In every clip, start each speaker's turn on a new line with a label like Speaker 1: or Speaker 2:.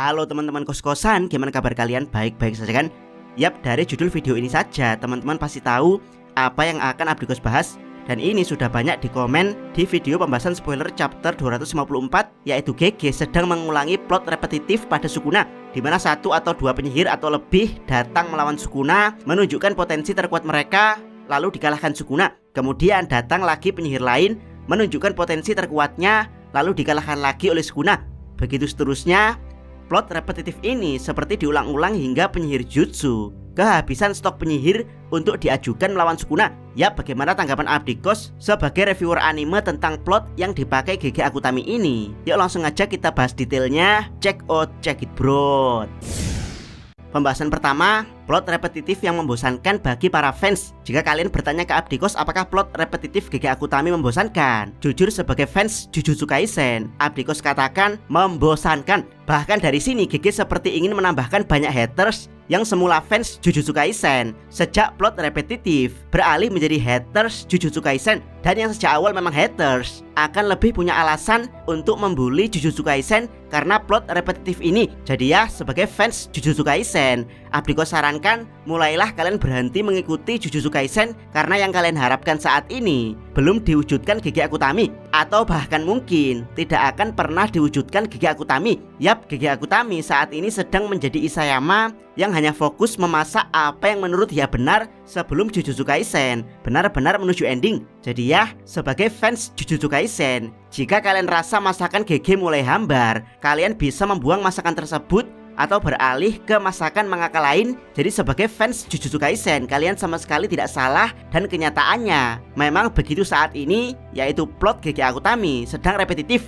Speaker 1: Halo teman-teman kos-kosan, gimana kabar kalian? Baik-baik saja kan? Yap, dari judul video ini saja teman-teman pasti tahu apa yang akan Abdikos bahas. Dan ini sudah banyak dikomen di video pembahasan spoiler chapter 254, yaitu GG sedang mengulangi plot repetitif pada Sukuna, di mana satu atau dua penyihir atau lebih datang melawan Sukuna, menunjukkan potensi terkuat mereka, lalu dikalahkan Sukuna. Kemudian datang lagi penyihir lain, menunjukkan potensi terkuatnya, lalu dikalahkan lagi oleh Sukuna. Begitu seterusnya. Plot repetitif ini seperti diulang-ulang hingga penyihir jutsu kehabisan stok penyihir untuk diajukan melawan Sukuna. Ya, bagaimana tanggapan Abdikos sebagai reviewer anime tentang plot yang dipakai GG Akutami ini? Yuk langsung aja kita bahas detailnya. Check it bro. Pembahasan pertama, plot repetitif yang membosankan bagi para fans. Jika kalian bertanya ke Abdikos apakah plot repetitif GG Akutami membosankan, jujur sebagai fans Jujutsu Kaisen, Abdikos katakan membosankan. Bahkan dari sini GG seperti ingin menambahkan banyak haters yang semula fans Jujutsu Kaisen sejak plot repetitif beralih menjadi haters Jujutsu Kaisen, dan yang sejak awal memang haters akan lebih punya alasan untuk membuli Jujutsu Kaisen karena plot repetitif ini. Jadi ya, sebagai fans Jujutsu Kaisen, Abdikos sarankan mulailah kalian berhenti mengikuti Jujutsu Kaisen karena yang kalian harapkan saat ini belum diwujudkan GG Akutami, atau bahkan mungkin tidak akan pernah diwujudkan GG Akutami. Yap, GG Akutami saat ini sedang menjadi Isayama yang hanya fokus memasak apa yang menurut dia benar sebelum Jujutsu Kaisen benar-benar menuju ending. Jadi ya, sebagai fans Jujutsu Kaisen, jika kalian rasa masakan GG mulai hambar, kalian bisa membuang masakan tersebut atau beralih ke masakan mangaka lain. Jadi sebagai fans Jujutsu Kaisen, kalian sama sekali tidak salah, dan kenyataannya memang begitu saat ini, yaitu plot GG Akutami sedang repetitif.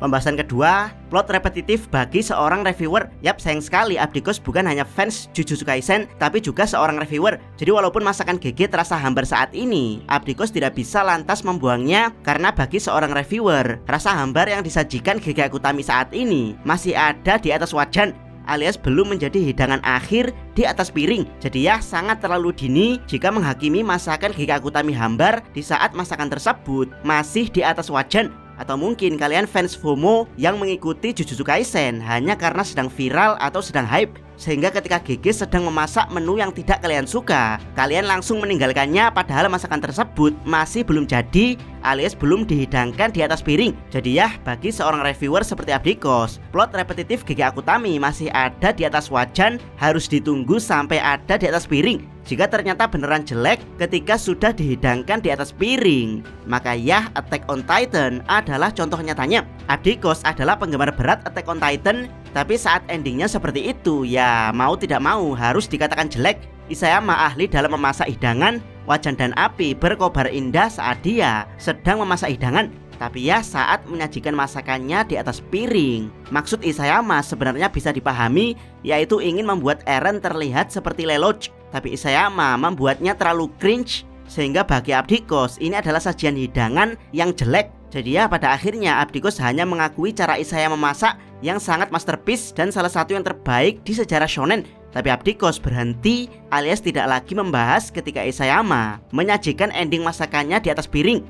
Speaker 1: Pembahasan kedua, plot repetitif bagi seorang reviewer. Yap, sayang sekali Abdikos bukan hanya fans Jujutsu Kaisen, tapi juga seorang reviewer. Jadi walaupun masakan GG terasa hambar saat ini, Abdikos tidak bisa lantas membuangnya, karena bagi seorang reviewer, rasa hambar yang disajikan GG Akutami saat ini masih ada di atas wajan, alias belum menjadi hidangan akhir di atas piring. Jadi ya, sangat terlalu dini jika menghakimi masakan GG Akutami hambar di saat masakan tersebut masih di atas wajan. Atau mungkin kalian fans FOMO yang mengikuti Jujutsu Kaisen hanya karena sedang viral atau sedang hype, sehingga ketika GG sedang memasak menu yang tidak kalian suka, kalian langsung meninggalkannya padahal masakan tersebut masih belum jadi, alias belum dihidangkan di atas piring. Jadi ya, bagi seorang reviewer seperti Abdikos, plot repetitif GG Akutami masih ada di atas wajan, harus ditunggu sampai ada di atas piring. Jika ternyata beneran jelek ketika sudah dihidangkan di atas piring, maka ya, Attack on Titan adalah contoh nyatanya. Abdikos adalah penggemar berat Attack on Titan, tapi saat endingnya seperti itu, ya mau tidak mau harus dikatakan jelek. Isayama ahli dalam memasak hidangan, wajan dan api berkobar indah saat dia sedang memasak hidangan, tapi ya saat menyajikan masakannya di atas piring. Maksud Isayama sebenarnya bisa dipahami, yaitu ingin membuat Eren terlihat seperti Lelouch, tapi Isayama membuatnya terlalu cringe, sehingga bagi Abdikos ini adalah sajian hidangan yang jelek. Jadi ya, pada akhirnya Abdikos hanya mengakui cara Isayama memasak yang sangat masterpiece dan salah satu yang terbaik di sejarah shonen. Tapi Abdikos berhenti, alias tidak lagi membahas ketika Isayama menyajikan ending masakannya di atas piring.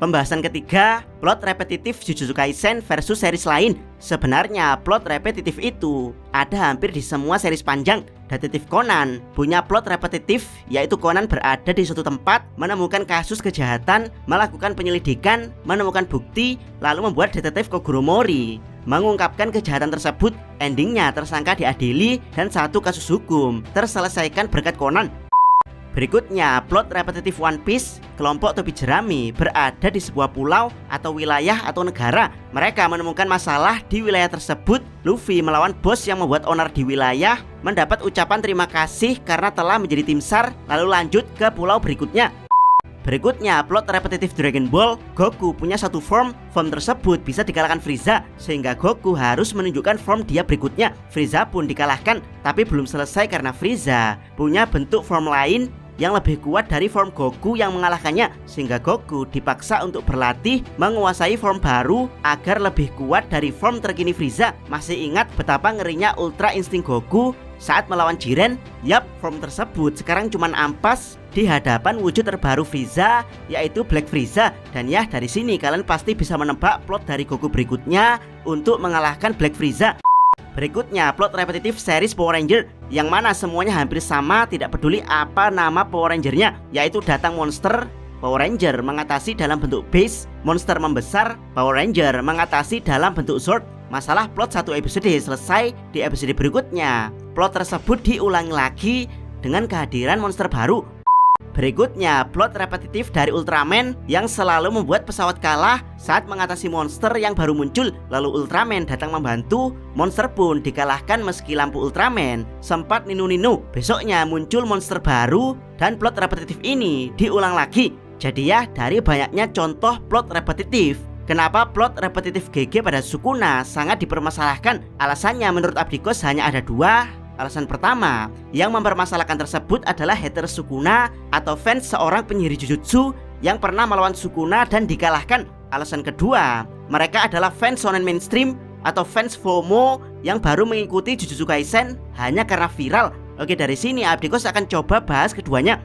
Speaker 1: Pembahasan ketiga, plot repetitif Jujutsu Kaisen versus series lain. Sebenarnya plot repetitif itu ada hampir di semua series panjang. Detektif Conan punya plot repetitif, yaitu Conan berada di suatu tempat, menemukan kasus kejahatan, melakukan penyelidikan, menemukan bukti, lalu membuat detektif Kogoro Mori mengungkapkan kejahatan tersebut. Endingnya tersangka diadili dan satu kasus hukum terselesaikan berkat Conan. Berikutnya, plot repetitif One Piece. Kelompok topi jerami berada di sebuah pulau atau wilayah atau negara. Mereka menemukan masalah di wilayah tersebut. Luffy melawan bos yang membuat onar di wilayah, mendapat ucapan terima kasih karena telah menjadi tim SAR, lalu lanjut ke pulau berikutnya. Berikutnya, plot repetitif Dragon Ball. Goku punya satu form tersebut bisa dikalahkan Frieza, sehingga Goku harus menunjukkan form dia berikutnya. Frieza pun dikalahkan, tapi belum selesai karena Frieza punya bentuk form lain yang lebih kuat dari form Goku yang mengalahkannya, sehingga Goku dipaksa untuk berlatih menguasai form baru agar lebih kuat dari form terkini Frieza. Masih ingat betapa ngerinya Ultra Instinct Goku saat melawan Jiren. Yap, form tersebut sekarang cuman ampas di hadapan wujud terbaru Frieza, yaitu Black Frieza. Dan ya, dari sini kalian pasti bisa menebak plot dari Goku berikutnya untuk mengalahkan Black Frieza. Berikutnya, plot repetitif series Power Ranger, yang mana semuanya hampir sama, tidak peduli apa nama Power Rangernya, yaitu datang monster, Power Ranger mengatasi dalam bentuk base, monster membesar, Power Ranger mengatasi dalam bentuk sword. Masalah plot satu episode selesai, di episode berikutnya plot tersebut diulangi lagi dengan kehadiran monster baru. Berikutnya, plot repetitif dari Ultraman yang selalu membuat pesawat kalah saat mengatasi monster yang baru muncul. Lalu Ultraman datang membantu, monster pun dikalahkan meski lampu Ultraman sempat ninu-ninu. Besoknya muncul monster baru dan plot repetitif ini diulang lagi. Jadi ya, dari banyaknya contoh plot repetitif, kenapa plot repetitif GG pada Sukuna sangat dipermasalahkan? Alasannya menurut Abdikos hanya ada dua. Alasan pertama yang mempermasalahkan tersebut adalah hater Sukuna atau fans seorang penyihir Jujutsu yang pernah melawan Sukuna dan dikalahkan. Alasan kedua, mereka adalah fans shonen mainstream atau fans FOMO yang baru mengikuti Jujutsu Kaisen hanya karena viral. Oke, dari sini Abdikos akan coba bahas keduanya.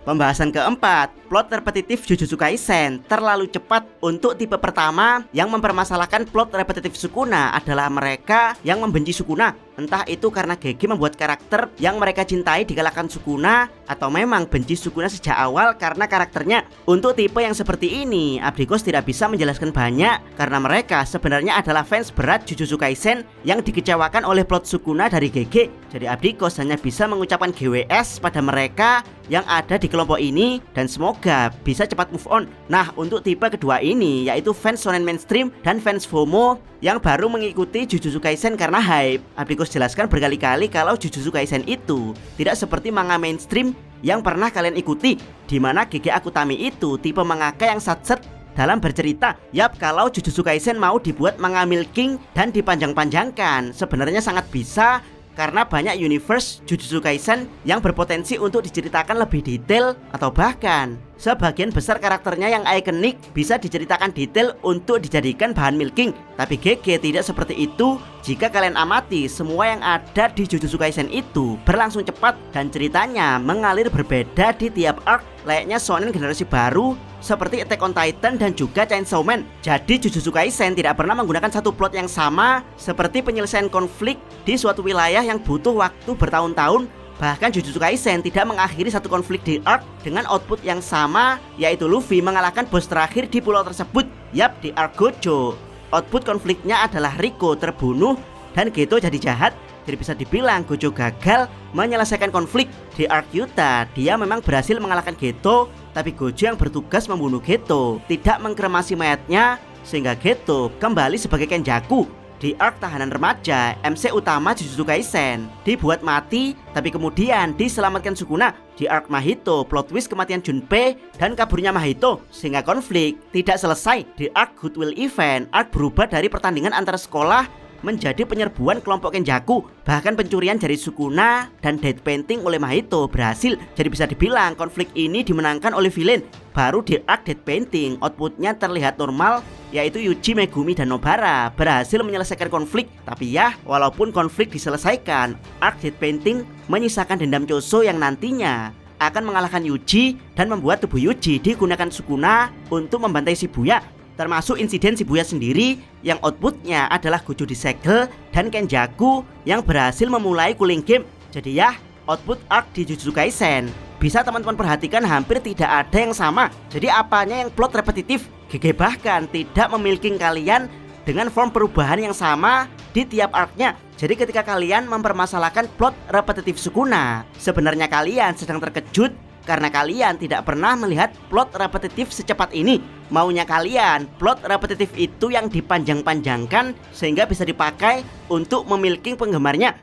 Speaker 1: Pembahasan keempat, plot repetitif Jujutsu Kaisen terlalu cepat. Untuk tipe pertama yang mempermasalahkan plot repetitif Sukuna adalah mereka yang membenci Sukuna. Entah itu karena GG membuat karakter yang mereka cintai dikalahkan Sukuna, atau memang benci Sukuna sejak awal karena karakternya. Untuk tipe yang seperti ini, Abdikos tidak bisa menjelaskan banyak karena mereka sebenarnya adalah fans berat Jujutsu Kaisen yang dikecewakan oleh plot Sukuna dari GG. Jadi Abdikos hanya bisa mengucapkan GWS pada mereka yang ada di kelompok ini dan semoga bisa cepat move on. Nah, untuk tipe kedua ini yaitu fans shonen mainstream dan fans FOMO yang baru mengikuti Jujutsu Kaisen karena hype. Abdikos jelaskan berkali-kali kalau Jujutsu Kaisen itu tidak seperti manga mainstream yang pernah kalian ikuti, dimana GG Akutami itu tipe mangaka yang satset dalam bercerita. Yap, kalau Jujutsu Kaisen mau dibuat manga milking dan dipanjang-panjangkan, sebenarnya sangat bisa karena banyak universe Jujutsu Kaisen yang berpotensi untuk diceritakan lebih detail, atau bahkan sebagian besar karakternya yang ikonik bisa diceritakan detail untuk dijadikan bahan milking. Tapi GG tidak seperti itu. Jika kalian amati, semua yang ada di Jujutsu Kaisen itu berlangsung cepat dan ceritanya mengalir berbeda di tiap arc, layaknya shonen generasi baru seperti Attack on Titan dan juga Chainsaw Man. Jadi Jujutsu Kaisen tidak pernah menggunakan satu plot yang sama seperti penyelesaian konflik di suatu wilayah yang butuh waktu bertahun-tahun. Bahkan Jujutsu Kaisen tidak mengakhiri satu konflik di arc dengan output yang sama, yaitu Luffy mengalahkan bos terakhir di pulau tersebut. Yap, di arc Gojo, output konfliknya adalah Riko terbunuh dan Geto jadi jahat. Jadi bisa dibilang Gojo gagal menyelesaikan konflik. Di arc Yuta, dia memang berhasil mengalahkan Geto, tapi Gojo yang bertugas membunuh Geto tidak mengkremasi mayatnya, sehingga Geto kembali sebagai Kenjaku. Di arc tahanan remaja, MC utama Jujutsu Kaisen dibuat mati tapi kemudian diselamatkan Sukuna. Di arc Mahito, plot twist kematian Junpei dan kaburnya Mahito sehingga konflik tidak selesai. Di arc Goodwill Event, arc berubah dari pertandingan antara sekolah menjadi penyerbuan kelompok Kenjaku. Bahkan pencurian jari Sukuna dan dead painting oleh Mahito berhasil. Jadi bisa dibilang konflik ini dimenangkan oleh villain. Baru di arc dead painting, outputnya terlihat normal, yaitu Yuji, Megumi, dan Nobara berhasil menyelesaikan konflik. Tapi ya, walaupun konflik diselesaikan, arc dead painting menyisakan dendam Choso yang nantinya akan mengalahkan Yuji dan membuat tubuh Yuji digunakan Sukuna untuk membantai Shibuya. Termasuk insiden Shibuya sendiri yang outputnya adalah Gojo disegel dan Kenjaku yang berhasil memulai cooling game. Jadi ya, output arc di Jujutsu Kaisen bisa teman-teman perhatikan hampir tidak ada yang sama. Jadi apanya yang plot repetitif, GG bahkan tidak memiliki kalian dengan form perubahan yang sama di tiap arc-nya. Jadi ketika kalian mempermasalahkan plot repetitif Sukuna, sebenarnya kalian sedang terkejut karena kalian tidak pernah melihat plot repetitif secepat ini. Maunya kalian plot repetitif itu yang dipanjang-panjangkan sehingga bisa dipakai untuk memiliki penggemarnya.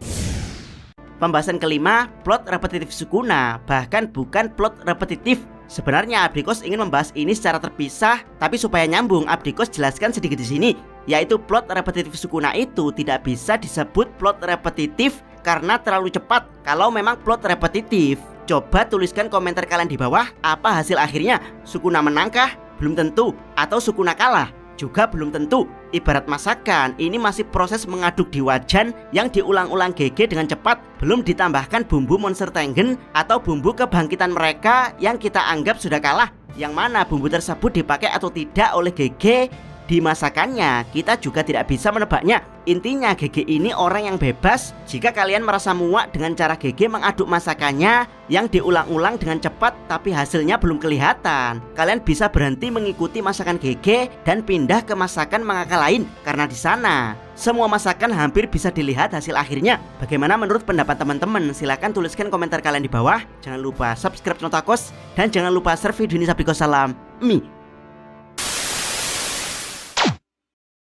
Speaker 1: Pembahasan kelima, plot repetitif Sukuna bahkan bukan plot repetitif. Sebenarnya Abdikos ingin membahas ini secara terpisah, tapi supaya nyambung Abdikos jelaskan sedikit di sini, yaitu plot repetitif Sukuna itu tidak bisa disebut plot repetitif karena terlalu cepat. Kalau memang plot repetitif, coba tuliskan komentar kalian di bawah apa hasil akhirnya. Sukuna menangkah? Belum tentu. Atau Sukuna kalah? juga belum tentu. Ibarat masakan, ini masih proses mengaduk di wajan yang diulang-ulang GG dengan cepat. Belum ditambahkan bumbu Monster Tengen atau bumbu kebangkitan mereka yang kita anggap sudah kalah. Yang mana bumbu tersebut dipakai atau tidak oleh GG di masakannya, kita juga tidak bisa menebaknya. Intinya GG ini orang yang bebas. Jika kalian merasa muak dengan cara GG mengaduk masakannya yang diulang-ulang dengan cepat tapi hasilnya belum kelihatan, kalian bisa berhenti mengikuti masakan GG dan pindah ke masakan mangaka lain. Karena di sana semua masakan hampir bisa dilihat hasil akhirnya. Bagaimana menurut pendapat teman-teman? Silahkan tuliskan komentar kalian di bawah. Jangan lupa subscribe channel Takos dan jangan lupa share video ini. Salam Mi.